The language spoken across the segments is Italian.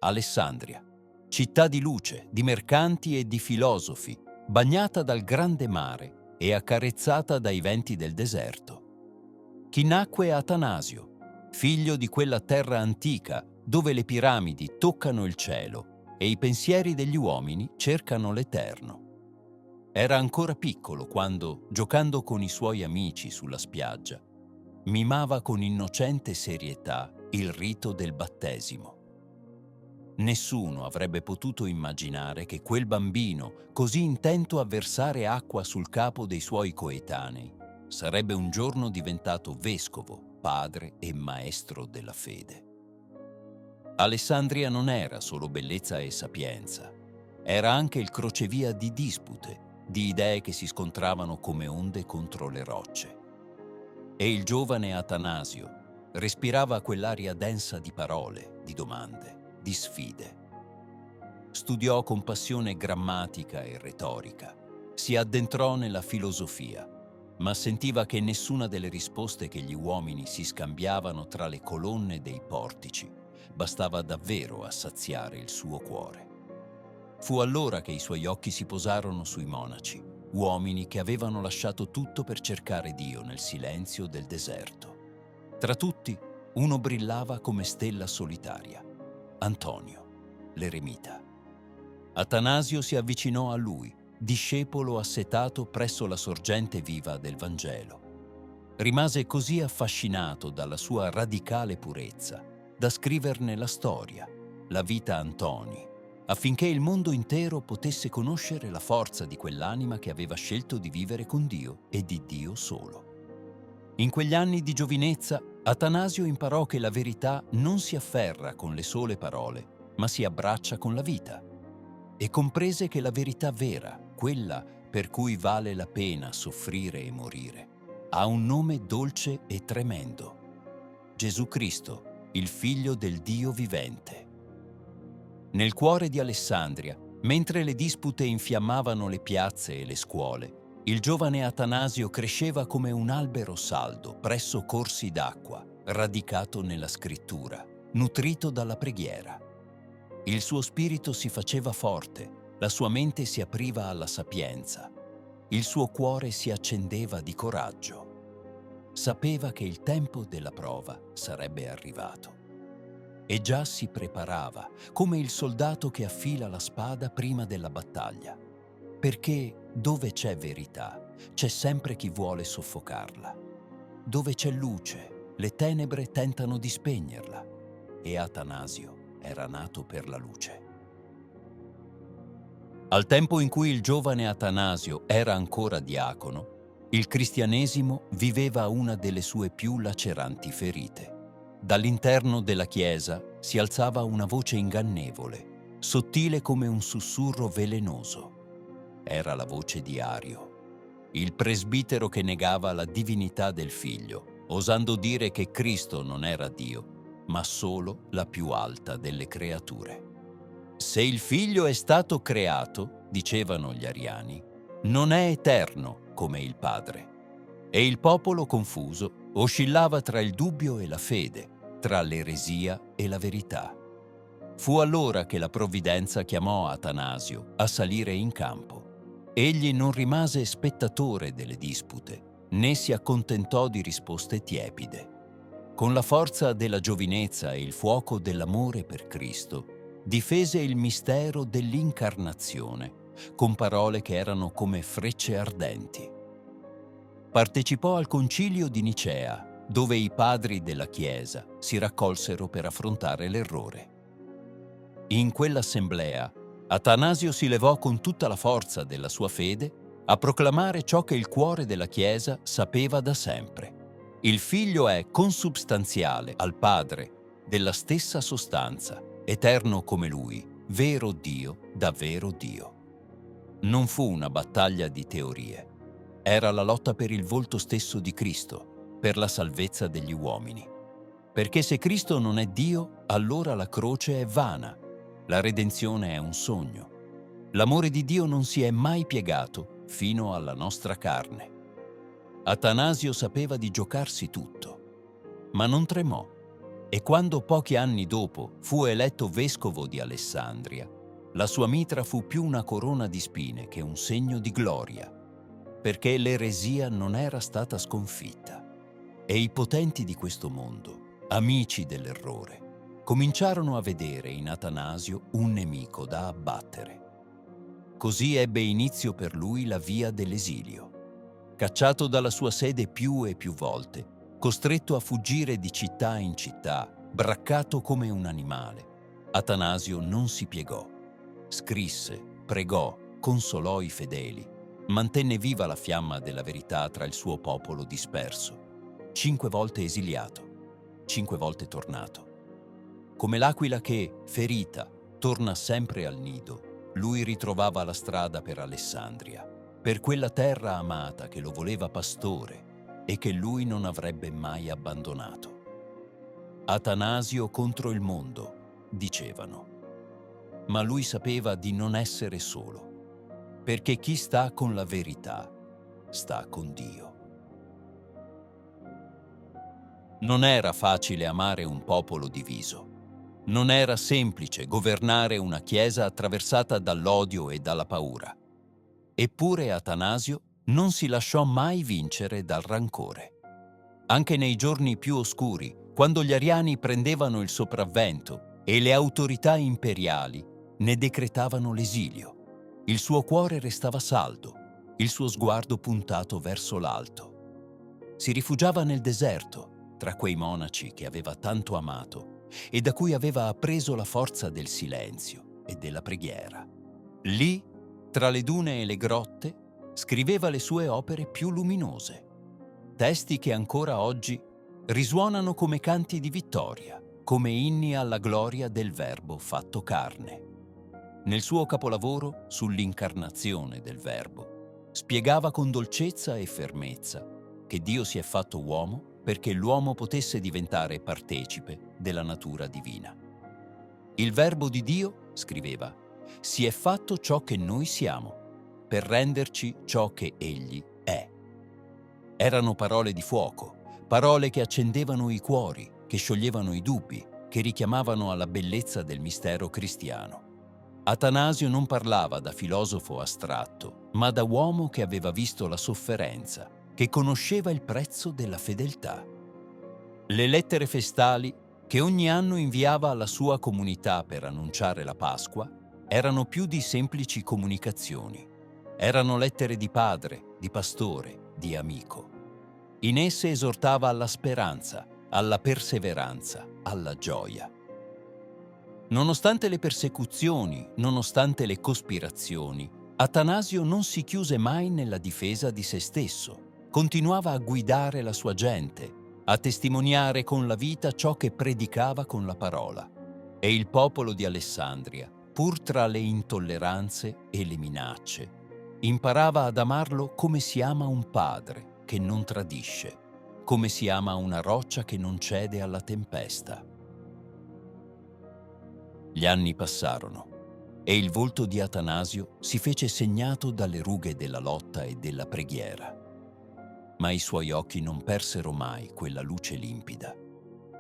Alessandria, città di luce, di mercanti e di filosofi, bagnata dal grande mare e accarezzata dai venti del deserto. Chi nacque Atanasio, figlio di quella terra antica dove le piramidi toccano il cielo e i pensieri degli uomini cercano l'eterno. Era ancora piccolo quando, giocando con i suoi amici sulla spiaggia, mimava con innocente serietà il rito del battesimo. Nessuno avrebbe potuto immaginare che quel bambino, così intento a versare acqua sul capo dei suoi coetanei, sarebbe un giorno diventato vescovo, padre e maestro della fede. Alessandria non era solo bellezza e sapienza, era anche il crocevia di dispute, di idee che si scontravano come onde contro le rocce. E il giovane Atanasio respirava quell'aria densa di parole, di domande, di sfide. Studiò con passione grammatica e retorica, si addentrò nella filosofia, ma sentiva che nessuna delle risposte che gli uomini si scambiavano tra le colonne dei portici bastava davvero a saziare il suo cuore. Fu allora che i suoi occhi si posarono sui monaci, uomini che avevano lasciato tutto per cercare Dio nel silenzio del deserto. Tra tutti, uno brillava come stella solitaria: Antonio, l'eremita. Atanasio si avvicinò a lui, discepolo assetato presso la sorgente viva del Vangelo. Rimase così affascinato dalla sua radicale purezza da scriverne la storia, la vita Antoni, affinché il mondo intero potesse conoscere la forza di quell'anima che aveva scelto di vivere con Dio e di Dio solo. In quegli anni di giovinezza, Atanasio imparò che la verità non si afferra con le sole parole, ma si abbraccia con la vita. E comprese che la verità vera, quella per cui vale la pena soffrire e morire, ha un nome dolce e tremendo: Gesù Cristo, il Figlio del Dio vivente. Nel cuore di Alessandria, mentre le dispute infiammavano le piazze e le scuole, il giovane Atanasio cresceva come un albero saldo presso corsi d'acqua, radicato nella scrittura, nutrito dalla preghiera. Il suo spirito si faceva forte, la sua mente si apriva alla sapienza, il suo cuore si accendeva di coraggio. Sapeva che il tempo della prova sarebbe arrivato. E già si preparava, come il soldato che affila la spada prima della battaglia, perché dove c'è verità, c'è sempre chi vuole soffocarla. Dove c'è luce, le tenebre tentano di spegnerla, e Atanasio era nato per la luce. Al tempo in cui il giovane Atanasio era ancora diacono, il cristianesimo viveva una delle sue più laceranti ferite. Dall'interno della Chiesa si alzava una voce ingannevole, sottile come un sussurro velenoso. Era la voce di Ario, il presbitero che negava la divinità del Figlio, osando dire che Cristo non era Dio, ma solo la più alta delle creature. Se il Figlio è stato creato, dicevano gli ariani, non è eterno come il Padre. E il popolo confuso oscillava tra il dubbio e la fede, tra l'eresia e la verità. Fu allora che la provvidenza chiamò Atanasio a salire in campo. Egli non rimase spettatore delle dispute, né si accontentò di risposte tiepide. Con la forza della giovinezza e il fuoco dell'amore per Cristo, difese il mistero dell'incarnazione, con parole che erano come frecce ardenti. Partecipò al concilio di Nicea, dove i padri della Chiesa si raccolsero per affrontare l'errore. In quell'assemblea, Atanasio si levò con tutta la forza della sua fede a proclamare ciò che il cuore della Chiesa sapeva da sempre. Il Figlio è consubstanziale al Padre, della stessa sostanza, eterno come Lui, vero Dio, davvero Dio. Non fu una battaglia di teorie, era la lotta per il volto stesso di Cristo, per la salvezza degli uomini. Perché se Cristo non è Dio, allora la croce è vana, la redenzione è un sogno. L'amore di Dio non si è mai piegato fino alla nostra carne. Atanasio sapeva di giocarsi tutto, ma non tremò. E quando pochi anni dopo fu eletto vescovo di Alessandria, la sua mitra fu più una corona di spine che un segno di gloria, perché l'eresia non era stata sconfitta. E i potenti di questo mondo, amici dell'errore, cominciarono a vedere in Atanasio un nemico da abbattere. Così ebbe inizio per lui la via dell'esilio. Cacciato dalla sua sede più e più volte, costretto a fuggire di città in città, braccato come un animale, Atanasio non si piegò. Scrisse, pregò, consolò i fedeli, mantenne viva la fiamma della verità tra il suo popolo disperso. 5 volte esiliato, 5 volte tornato. Come l'aquila che, ferita, torna sempre al nido, lui ritrovava la strada per Alessandria, per quella terra amata che lo voleva pastore e che lui non avrebbe mai abbandonato. Atanasio contro il mondo, dicevano. Ma lui sapeva di non essere solo, perché chi sta con la verità sta con Dio. Non era facile amare un popolo diviso. Non era semplice governare una chiesa attraversata dall'odio e dalla paura. Eppure Atanasio non si lasciò mai vincere dal rancore. Anche nei giorni più oscuri, quando gli ariani prendevano il sopravvento e le autorità imperiali ne decretavano l'esilio, il suo cuore restava saldo, il suo sguardo puntato verso l'alto. Si rifugiava nel deserto, tra quei monaci che aveva tanto amato e da cui aveva appreso la forza del silenzio e della preghiera. Lì, tra le dune e le grotte, scriveva le sue opere più luminose, testi che ancora oggi risuonano come canti di vittoria, come inni alla gloria del Verbo fatto carne. Nel suo capolavoro sull'incarnazione del Verbo, spiegava con dolcezza e fermezza che Dio si è fatto uomo perché l'uomo potesse diventare partecipe della natura divina. Il Verbo di Dio, scriveva, si è fatto ciò che noi siamo, per renderci ciò che Egli è. Erano parole di fuoco, parole che accendevano i cuori, che scioglievano i dubbi, che richiamavano alla bellezza del mistero cristiano. Atanasio non parlava da filosofo astratto, ma da uomo che aveva visto la sofferenza, che conosceva il prezzo della fedeltà. Le lettere festali che ogni anno inviava alla sua comunità per annunciare la Pasqua erano più di semplici comunicazioni. Erano lettere di padre, di pastore, di amico. In esse esortava alla speranza, alla perseveranza, alla gioia. Nonostante le persecuzioni, nonostante le cospirazioni, Atanasio non si chiuse mai nella difesa di se stesso. Continuava a guidare la sua gente, a testimoniare con la vita ciò che predicava con la parola. E il popolo di Alessandria, pur tra le intolleranze e le minacce, imparava ad amarlo come si ama un padre che non tradisce, come si ama una roccia che non cede alla tempesta. Gli anni passarono e il volto di Atanasio si fece segnato dalle rughe della lotta e della preghiera. Ma i suoi occhi non persero mai quella luce limpida,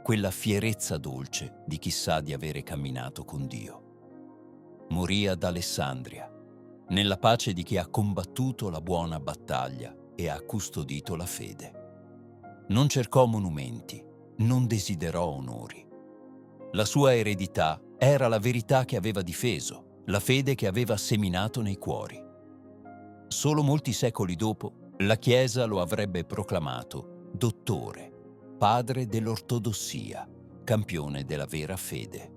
quella fierezza dolce di chi sa di avere camminato con Dio. Morì ad Alessandria, nella pace di chi ha combattuto la buona battaglia e ha custodito la fede. Non cercò monumenti, non desiderò onori. La sua eredità era la verità che aveva difeso, la fede che aveva seminato nei cuori. Solo molti secoli dopo, la Chiesa lo avrebbe proclamato dottore, padre dell'ortodossia, campione della vera fede.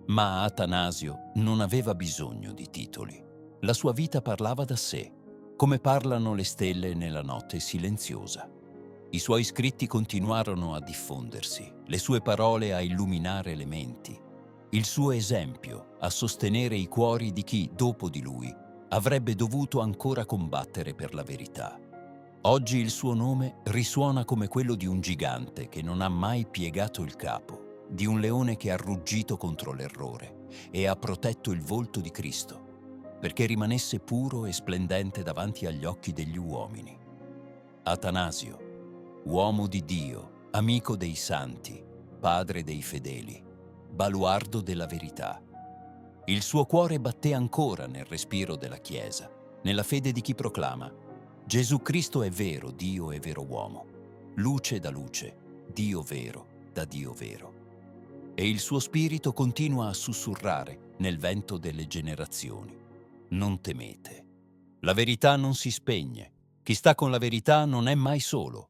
Ma Atanasio non aveva bisogno di titoli. La sua vita parlava da sé, come parlano le stelle nella notte silenziosa. I suoi scritti continuarono a diffondersi, le sue parole a illuminare le menti, il suo esempio a sostenere i cuori di chi, dopo di lui, avrebbe dovuto ancora combattere per la verità. Oggi il suo nome risuona come quello di un gigante che non ha mai piegato il capo, di un leone che ha ruggito contro l'errore e ha protetto il volto di Cristo, perché rimanesse puro e splendente davanti agli occhi degli uomini. Atanasio, uomo di Dio, amico dei santi, padre dei fedeli, baluardo della verità. Il suo cuore batté ancora nel respiro della Chiesa, nella fede di chi proclama: Gesù Cristo è vero Dio e vero uomo, luce da luce, Dio vero da Dio vero. E il suo spirito continua a sussurrare nel vento delle generazioni: non temete. La verità non si spegne. Chi sta con la verità non è mai solo.